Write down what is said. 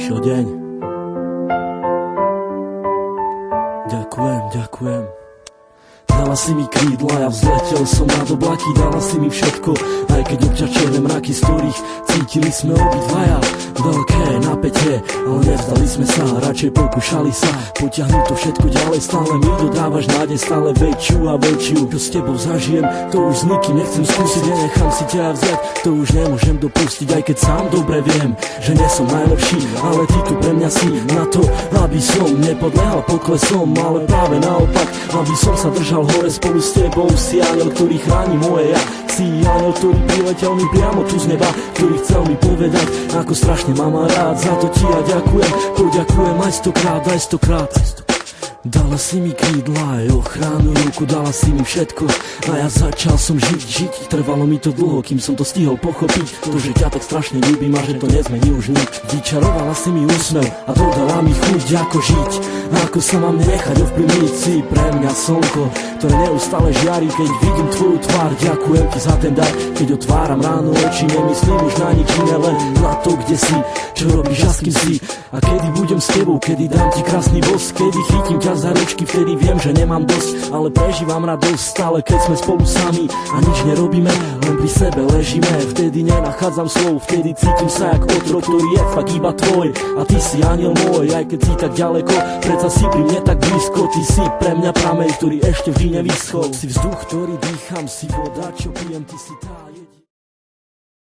prišiel deň. Ďakujem. Dala si mi krídla, ja vzletel som nad oblaky. Dala si mi všetko, aj keď občas černé mraky, z ktorých cítili sme obidvaja veľké napätie, ale nevzdali sme sa, radšej pokúšali sa potiahnuť to všetko ďalej. Stále mi dodávaš nádej, stále väčšiu a väčšiu. Čo s tebou zažijem, to už s nikým nechcem skúsiť. Nenechám si ťa vziať, to už nemôžem dopustiť. Aj keď sám dobre viem, že nie som najlepší, ale ty tu pre mňa si na to, aby som nepodlehal poklesom, ale práve naopak, aby som sa držal hore spolu s tebou. Si aniel, ktorý chráni moje ja. Si aniel, ktorý priletel mi priamo tu z neba, ktorý chcel mi povedať, ako strašne mám rád. Za to ti ja ďakujem, poďakujem aj stokrát. Dala si mi krídla aj ochranu ruku, dala si mi všetko a ja začal som žiť. Trvalo mi to dlho, kým som to stihol pochopiť, to, že ťa tak strašne ľúbim a že to nezmení už nič. Vyčarovala si mi úsmev a dodala mi chuť, ako žiť a ako sa mám nechať ovplyvniť. Si pre mňa slnko, ktoré neustále žiari, keď vidím tvoju tvár. Ďakujem ti za ten dar, keď otváram ráno oči, nemyslím už na nič iné, len na to, kde si, čo robíš a s kým si. A kedy budem s tebou, kedy dám ti krásny bosk, kedy chytím ťa za ručky, vtedy viem, že nemám dosť, ale prežívam radosť stále, keď sme spolu sami a nič nerobíme, len pri sebe ležíme. Vtedy nenachádzam slov, vtedy cítim sa jak otrok, ktorý je fakt iba tvoj. A ty si aniel môj, aj keď si tak ďaleko, predsa si pri mne tak blízko. Ty si pre mňa prameň, ktorý ešte vždy nevyschol. Si vzduch, ktorý dýcham, si voda, čo pijem, ty si tá